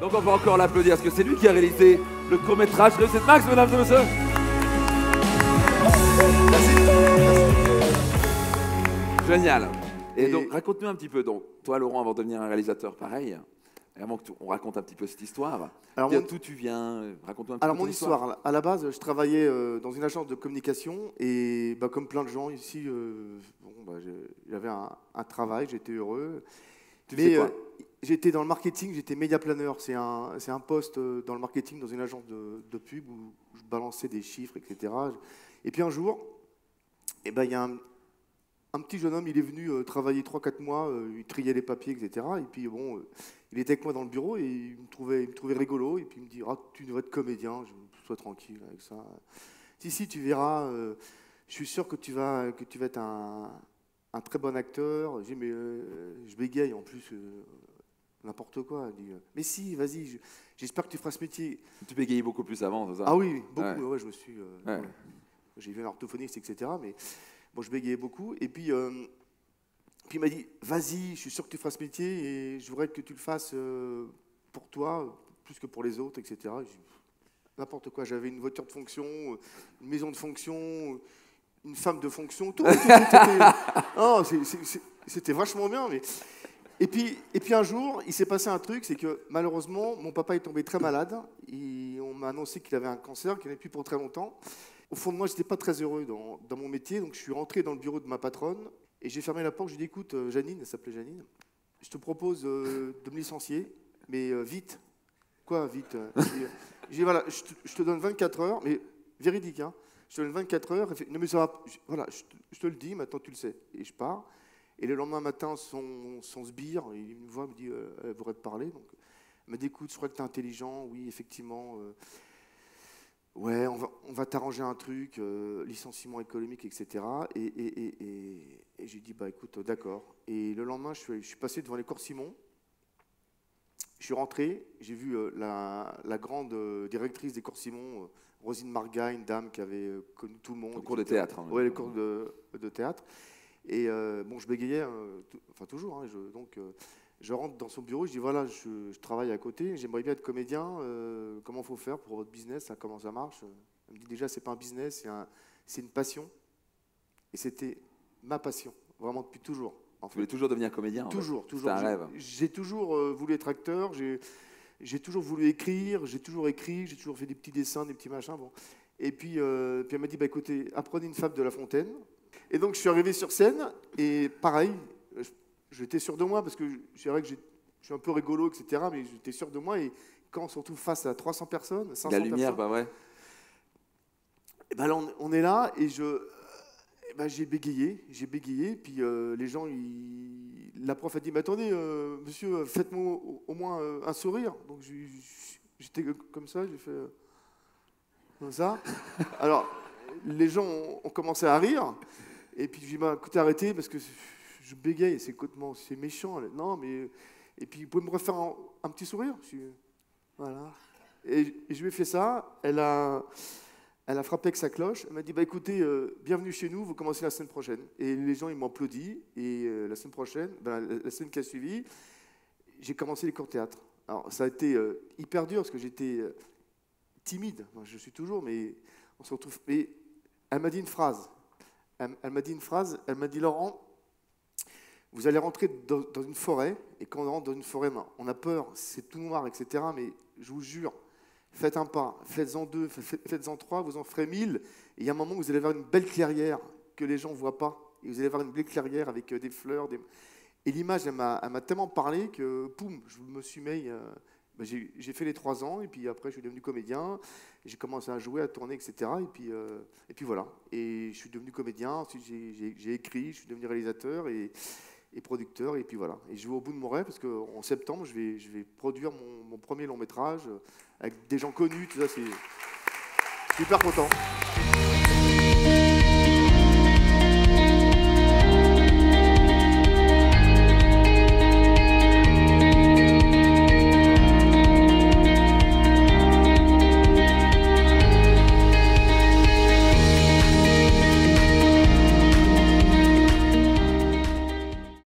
Donc on va encore l'applaudir, parce que c'est lui qui a réalisé le court-métrage Réussite Max, mesdames et messieurs. Génial. Et donc, raconte-nous un petit peu. Donc, toi, Laurent, avant de devenir un réalisateur pareil, avant qu'on raconte un petit peu cette histoire, d'où tu viens, raconte-nous un petit peu mon histoire. À la base, je travaillais dans une agence de communication et comme plein de gens ici, j'avais un travail, j'étais heureux. Mais j'étais dans le marketing, j'étais média planner. C'est un poste dans le marketing, dans une agence de pub où je balançais des chiffres, etc. Et puis un jour, il y a un petit jeune homme, il est venu travailler 3-4 mois, il triait les papiers, etc. Et puis bon, il était avec moi dans le bureau et il me trouvait rigolo. Et puis il me dit, tu devrais être comédien, sois tranquille avec ça. Si, tu verras, je suis sûr que tu vas être un très bon acteur. J'ai dit, mais je bégaye en plus, n'importe quoi. Il dit, mais si, vas-y, j'espère que tu feras ce métier. Tu bégayais beaucoup plus avant, c'est ça? Ah oui, beaucoup, ouais, je me suis... J'ai vu un orthophoniste, etc. Mais bon, je bégayais beaucoup. Et puis il m'a dit, vas-y, je suis sûr que tu feras ce métier et je voudrais que tu le fasses pour toi, plus que pour les autres, etc. N'importe quoi. J'avais une voiture de fonction, une maison de fonction, une femme de fonction, tout. C'était vachement bien. Mais... Et puis un jour, il s'est passé un truc, c'est que malheureusement, mon papa est tombé très malade. On m'a annoncé qu'il avait un cancer, qu'il n'avait plus pour très longtemps. Au fond de moi, je n'étais pas très heureux dans mon métier, donc je suis rentré dans le bureau de ma patronne et j'ai fermé la porte. Je lui ai dit, écoute, Janine, elle s'appelait Janine, je te propose de me licencier, mais vite. Quoi, vite? J'ai dit, voilà, je te donne 24 heures, mais véridique, hein, je te donne 24 heures. Non, mais ça va, voilà, je te le dis, maintenant tu le sais. Et je pars. Et le lendemain matin, son sbire, il me voit, il me dit, elle voudrait te parler. Donc, elle m'a dit, écoute, je crois que tu es intelligent, oui, effectivement. Ouais, on va t'arranger un truc, licenciement économique, etc. Et j'ai dit, bah écoute, d'accord. Et le lendemain, je suis passé devant les cours Simon. Je suis rentré, j'ai vu la grande directrice des cours Simon, Rosine Marga, une dame qui avait connu tout le monde. Le cours de théâtre. Hein, ouais, le cours de théâtre. Et bon, je bégayais, enfin toujours, hein, donc... je rentre dans son bureau, je dis voilà, je travaille à côté, j'aimerais bien être comédien, comment il faut faire pour votre business, comment ça marche? Elle me dit déjà, c'est pas un business, c'est une passion. Et c'était ma passion, vraiment depuis toujours. En fait. Tu voulais toujours devenir comédien? Toujours. C'était un rêve. J'ai toujours voulu être acteur, j'ai toujours voulu écrire, j'ai toujours fait des petits dessins, des petits machins. Bon. Et puis elle m'a dit, bah, écoutez, apprenez une fable de La Fontaine. Et donc je suis arrivé sur scène, et pareil, j'étais sûr de moi, parce que c'est vrai que je suis un peu rigolo, etc., mais j'étais sûr de moi, et quand on se retrouve face à 300 personnes, 500 personnes... La lumière, bah ouais. Et ben là, on est là, et j'ai bégayé, puis les gens, la prof a dit, mais attendez, monsieur, faites-moi au moins un sourire. Donc j'étais comme ça, j'ai fait comme ça. Alors, les gens ont commencé à rire, et puis j'ai dit, bah, écoutez, arrêtez, parce que... je bégaye, c'est méchant. Non, mais... Et puis, vous pouvez me refaire un petit sourire? Voilà. Et je lui ai fait ça. Elle a frappé avec sa cloche. Elle m'a dit, bah, écoutez, bienvenue chez nous, vous commencez la semaine prochaine. Et les gens, ils m'ont applaudi. Et la semaine prochaine, la semaine qui a suivi, j'ai commencé les cours de théâtre. Alors, ça a été hyper dur, parce que j'étais timide. Enfin, je suis toujours, mais on se retrouve... Et elle m'a dit une phrase. Elle m'a dit, Laurent, vous allez rentrer dans une forêt, et quand on rentre dans une forêt, on a peur, c'est tout noir, etc. Mais je vous jure, faites un pas, faites-en 2, faites-en 3, vous en ferez 1000. Et il y a un moment où vous allez voir une belle clairière que les gens ne voient pas. Et vous allez voir une belle clairière avec des fleurs. Et l'image, elle m'a tellement parlé que, poum, je me suis mis... j'ai fait les 3 ans, et puis après, je suis devenu comédien. J'ai commencé à jouer, à tourner, etc. Et puis voilà. Et je suis devenu comédien, ensuite j'ai écrit, je suis devenu réalisateur et producteur, et puis voilà. Et je vais au bout de mon rêve, parce qu'en septembre, je vais produire mon premier long métrage avec des gens connus, tout ça, je suis hyper content.